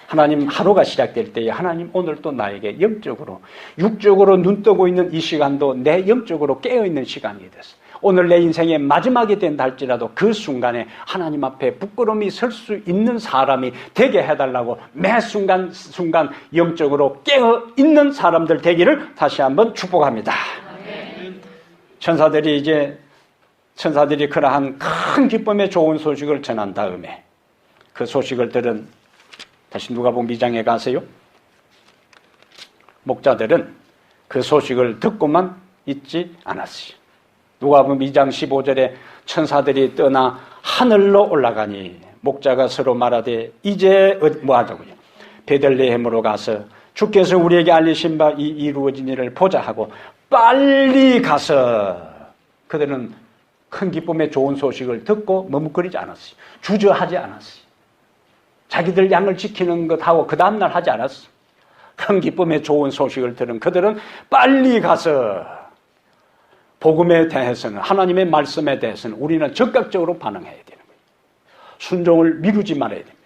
하나님 하루가 시작될 때에 하나님 오늘 또 나에게 영적으로, 육적으로 눈 뜨고 있는 이 시간도 내 영적으로 깨어있는 시간이 됐어. 오늘 내 인생의 마지막이 된다 할지라도 그 순간에 하나님 앞에 부끄러움이 설 수 있는 사람이 되게 해달라고 매 순간 영적으로 깨어있는 사람들 되기를 다시 한번 축복합니다. 천사들이 그러한 큰 기쁨의 좋은 소식을 전한 다음에 그 소식을 들은 다시 누가복음 2장에 가세요. 목자들은 그 소식을 듣고만 있지 않았어요. 누가복음 2장 15절에 천사들이 떠나 하늘로 올라가니 목자가 서로 말하되 이제 뭐 하자고요? 베들레헴으로 가서 주께서 우리에게 알리신 바 이 이루어진 일을 보자 하고 빨리 가서 그들은 큰 기쁨의 좋은 소식을 듣고 머뭇거리지 않았어요. 주저하지 않았어요. 자기들 양을 지키는 것하고 그 다음날 하지 않았어요. 큰 기쁨의 좋은 소식을 들은 그들은 빨리 가서 복음에 대해서는 하나님의 말씀에 대해서는 우리는 적극적으로 반응해야 되는 거예요. 순종을 미루지 말아야 됩니다.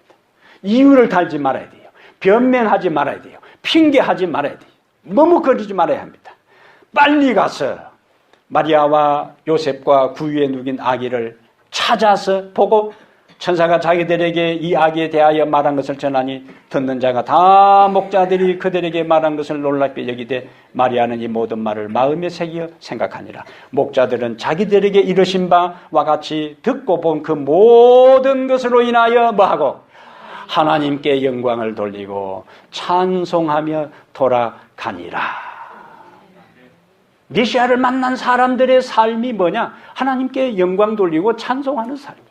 이유를 달지 말아야 돼요. 변명하지 말아야 돼요. 핑계하지 말아야 돼요. 머뭇거리지 말아야 합니다. 빨리 가서 마리아와 요셉과 구유에 누긴 아기를 찾아서 보고 천사가 자기들에게 이 아기에 대하여 말한 것을 전하니 듣는 자가 다 목자들이 그들에게 말한 것을 놀랍게 여기되 마리아는 이 모든 말을 마음에 새겨 생각하니라. 목자들은 자기들에게 이르신 바와 같이 듣고 본 그 모든 것으로 인하여 뭐하고 하나님께 영광을 돌리고 찬송하며 돌아가니라. 메시아를 만난 사람들의 삶이 뭐냐? 하나님께 영광 돌리고 찬송하는 삶이에요.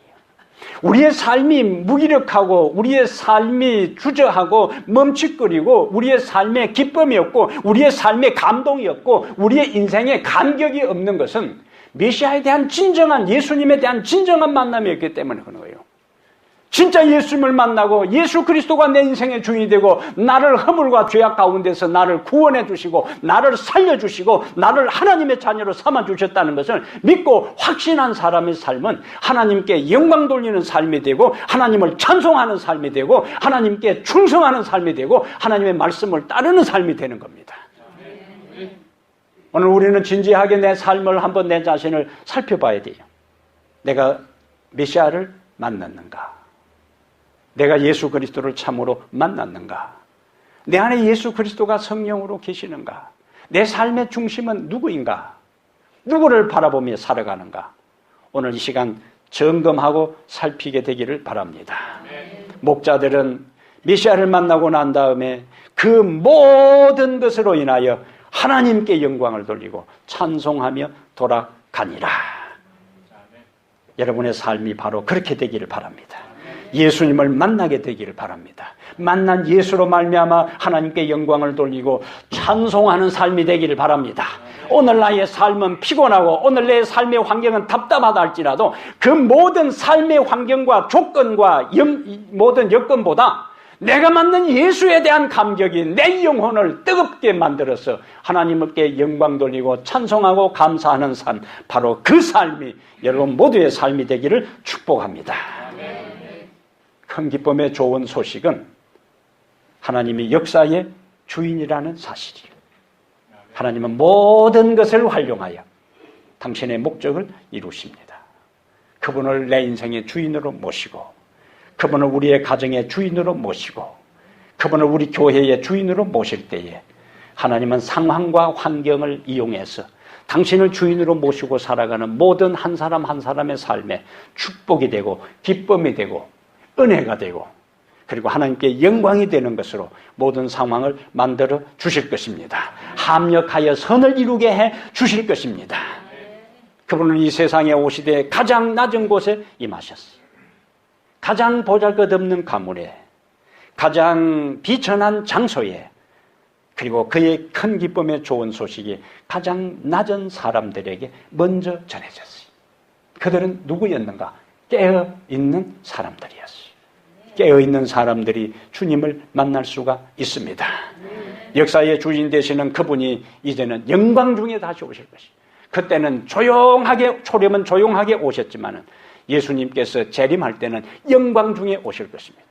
우리의 삶이 무기력하고 우리의 삶이 주저하고 멈칫거리고 우리의 삶에 기쁨이 없고 우리의 삶에 감동이 없고 우리의 인생에 감격이 없는 것은 메시아에 대한 진정한 예수님에 대한 진정한 만남이 없기 때문에 그런 거예요. 진짜 예수님을 만나고 예수 그리스도가 내 인생의 주인이 되고 나를 허물과 죄악 가운데서 나를 구원해 주시고 나를 살려주시고 나를 하나님의 자녀로 삼아주셨다는 것을 믿고 확신한 사람의 삶은 하나님께 영광 돌리는 삶이 되고 하나님을 찬송하는 삶이 되고 하나님께 충성하는 삶이 되고 하나님의 말씀을 따르는 삶이 되는 겁니다. 오늘 우리는 진지하게 내 삶을 한번 내 자신을 살펴봐야 돼요. 내가 메시아를 만났는가? 내가 예수 그리스도를 참으로 만났는가? 내 안에 예수 그리스도가 성령으로 계시는가? 내 삶의 중심은 누구인가? 누구를 바라보며 살아가는가? 오늘 이 시간 점검하고 살피게 되기를 바랍니다. 목자들은 메시아를 만나고 난 다음에 그 모든 것으로 인하여 하나님께 영광을 돌리고 찬송하며 돌아가니라. 여러분의 삶이 바로 그렇게 되기를 바랍니다. 예수님을 만나게 되기를 바랍니다. 만난 예수로 말미암아 하나님께 영광을 돌리고 찬송하는 삶이 되기를 바랍니다. 오늘 나의 삶은 피곤하고 오늘 내 삶의 환경은 답답하다 할지라도 그 모든 삶의 환경과 조건과 모든 여건보다 내가 만난 예수에 대한 감격이 내 영혼을 뜨겁게 만들어서 하나님께 영광 돌리고 찬송하고 감사하는 삶, 바로 그 삶이 여러분 모두의 삶이 되기를 축복합니다. 큰 기쁨의 좋은 소식은 하나님이 역사의 주인이라는 사실이에요. 하나님은 모든 것을 활용하여 당신의 목적을 이루십니다. 그분을 내 인생의 주인으로 모시고 그분을 우리의 가정의 주인으로 모시고 그분을 우리 교회의 주인으로 모실 때에 하나님은 상황과 환경을 이용해서 당신을 주인으로 모시고 살아가는 모든 한 사람 한 사람의 삶에 축복이 되고 기쁨이 되고 은혜가 되고 그리고 하나님께 영광이 되는 것으로 모든 상황을 만들어 주실 것입니다. 합력하여 선을 이루게 해 주실 것입니다. 그분은 이 세상에 오시되 가장 낮은 곳에 임하셨어요. 가장 보잘것없는 가문에 가장 비천한 장소에 그리고 그의 큰 기쁨의 좋은 소식이 가장 낮은 사람들에게 먼저 전해졌어요. 그들은 누구였는가? 깨어있는 사람들이었어요. 깨어있는 사람들이 주님을 만날 수가 있습니다. 역사의 주인 되시는 그분이 이제는 영광 중에 다시 오실 것입니다. 그때는 조용하게, 초림은 조용하게 오셨지만은 예수님께서 재림할 때는 영광 중에 오실 것입니다.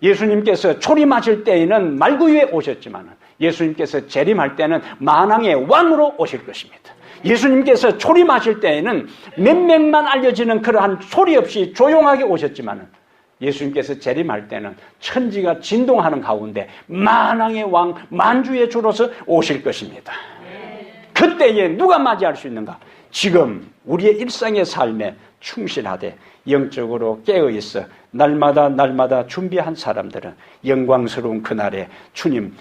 예수님께서 초림하실 때에는 말구 위에 오셨지만은 예수님께서 재림할 때는 만왕의 왕으로 오실 것입니다. 예수님께서 초림하실 때에는 몇 명만 알려지는 그러한 소리 없이 조용하게 오셨지만은 예수님께서 재림할 때는 천지가 진동하는 가운데 만왕의 왕, 만주의 주로서 오실 것입니다. 그때에 누가 맞이할 수 있는가? 지금 우리의 일상의 삶에 충실하되 영적으로 깨어있어 날마다 준비한 사람들은 영광스러운 그날에 주님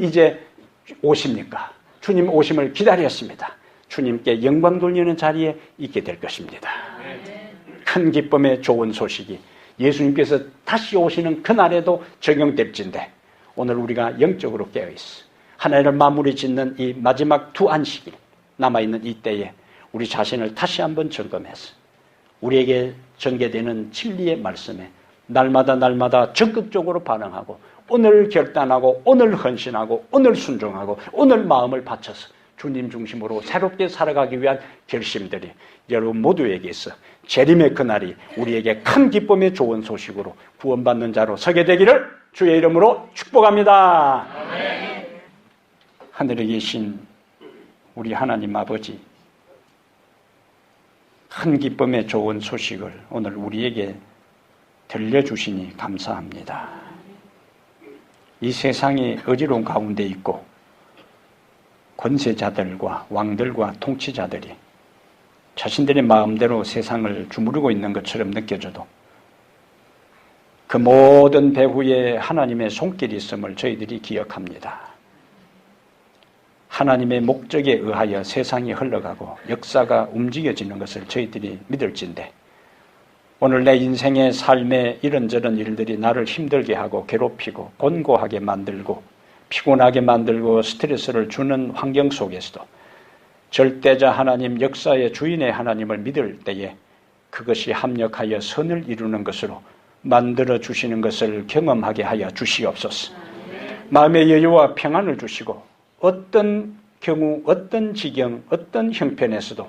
이제 오십니까? 주님 오심을 기다렸습니다. 주님께 영광 돌리는 자리에 있게 될 것입니다. 큰 기쁨의 좋은 소식이 예수님께서 다시 오시는 그날에도 적용될진데 오늘 우리가 영적으로 깨어있어 하나님을 마무리 짓는 이 마지막 두 안식일 남아있는 이 때에 우리 자신을 다시 한번 점검해서 우리에게 전개되는 진리의 말씀에 날마다 적극적으로 반응하고 오늘 결단하고 오늘 헌신하고 오늘 순종하고 오늘 마음을 바쳐서 주님 중심으로 새롭게 살아가기 위한 결심들이 여러분 모두에게 있어 재림의 그날이 우리에게 큰 기쁨의 좋은 소식으로 구원받는 자로 서게 되기를 주의 이름으로 축복합니다. 아멘. 하늘에 계신 우리 하나님 아버지, 큰 기쁨의 좋은 소식을 오늘 우리에게 들려주시니 감사합니다. 이 세상이 어지러운 가운데 있고 권세자들과 왕들과 통치자들이 자신들의 마음대로 세상을 주무르고 있는 것처럼 느껴져도 그 모든 배후에 하나님의 손길이 있음을 저희들이 기억합니다. 하나님의 목적에 의하여 세상이 흘러가고 역사가 움직여지는 것을 저희들이 믿을진데 오늘 내 인생의 삶의 이런저런 일들이 나를 힘들게 하고 괴롭히고 곤고하게 만들고 피곤하게 만들고 스트레스를 주는 환경 속에서도 절대자 하나님, 역사의 주인의 하나님을 믿을 때에 그것이 합력하여 선을 이루는 것으로 만들어 주시는 것을 경험하게 하여 주시옵소서. 마음의 여유와 평안을 주시고 어떤 경우, 어떤 지경, 어떤 형편에서도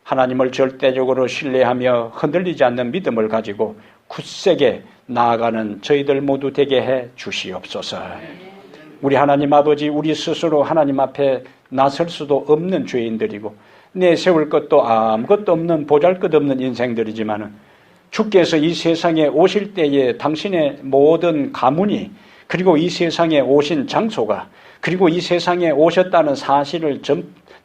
하나님을 절대적으로 신뢰하며 흔들리지 않는 믿음을 가지고 굳세게 나아가는 저희들 모두 되게 해 주시옵소서. 우리 하나님 아버지, 우리 스스로 하나님 앞에 나설 수도 없는 죄인들이고 내세울 것도 아무것도 없는 보잘것없는 인생들이지만은 주께서 이 세상에 오실 때에 당신의 모든 가문이 그리고 이 세상에 오신 장소가 그리고 이 세상에 오셨다는 사실을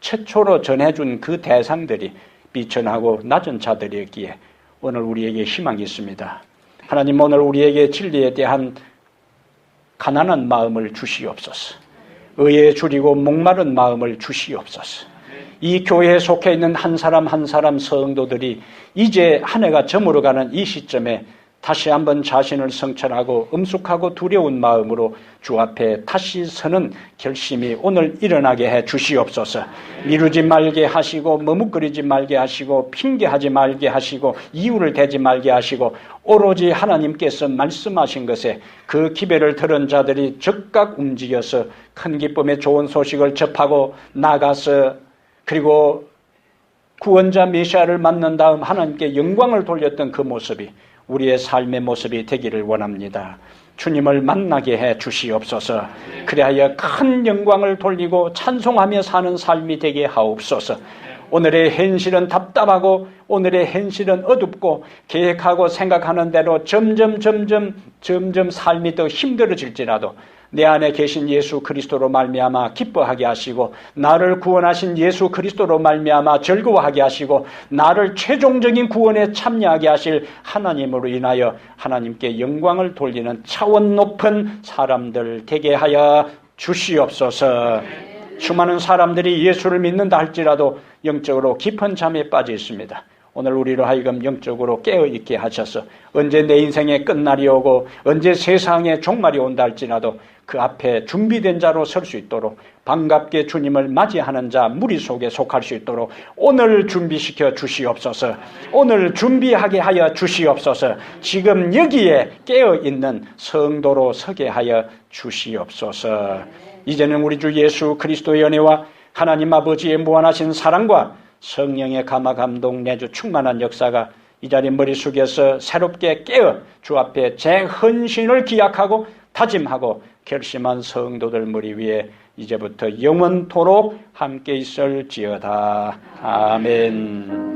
최초로 전해준 그 대상들이 비천하고 낮은 자들이었기에 오늘 우리에게 희망이 있습니다. 하나님, 오늘 우리에게 진리에 대한 가난한 마음을 주시옵소서. 의에 줄이고 목마른 마음을 주시옵소서. 이 교회에 속해 있는 한 사람 한 사람 성도들이 이제 한 해가 저물어가는 이 시점에 다시 한번 자신을 성찰하고 엄숙하고 두려운 마음으로 주 앞에 다시 서는 결심이 오늘 일어나게 해 주시옵소서. 미루지 말게 하시고 머뭇거리지 말게 하시고 핑계하지 말게 하시고 이유를 대지 말게 하시고 오로지 하나님께서 말씀하신 것에 그 기별을 들은 자들이 즉각 움직여서 큰 기쁨의 좋은 소식을 접하고 나가서 그리고 구원자 메시아를 만난 다음 하나님께 영광을 돌렸던 그 모습이 우리의 삶의 모습이 되기를 원합니다. 주님을 만나게 해 주시옵소서. 그리하여 큰 영광을 돌리고 찬송하며 사는 삶이 되게 하옵소서. 오늘의 현실은 답답하고 오늘의 현실은 어둡고 계획하고 생각하는 대로 점점 삶이 더 힘들어질지라도 내 안에 계신 예수 그리스도로 말미암아 기뻐하게 하시고 나를 구원하신 예수 그리스도로 말미암아 즐거워하게 하시고 나를 최종적인 구원에 참여하게 하실 하나님으로 인하여 하나님께 영광을 돌리는 차원 높은 사람들 되게 하여 주시옵소서. 수많은 사람들이 예수를 믿는다 할지라도 영적으로 깊은 잠에 빠져 있습니다. 오늘 우리로 하여금 영적으로 깨어있게 하셔서 언제 내 인생의 끝날이 오고 언제 세상의 종말이 온다 할지라도 그 앞에 준비된 자로 설 수 있도록 반갑게 주님을 맞이하는 자 무리 속에 속할 수 있도록 오늘 준비시켜 주시옵소서. 오늘 준비하게 하여 주시옵소서. 지금 여기에 깨어있는 성도로 서게 하여 주시옵소서. 이제는 우리 주 예수 그리스도의 은혜와 하나님 아버지의 무한하신 사랑과 성령의 감화 감동 내주 충만한 역사가 이 자리 머리 숙여서 새롭게 깨어 주 앞에 제 헌신을 기약하고 다짐하고 결심한 성도들 무리 위에 이제부터 영원토록 함께 있을지어다. 아멘.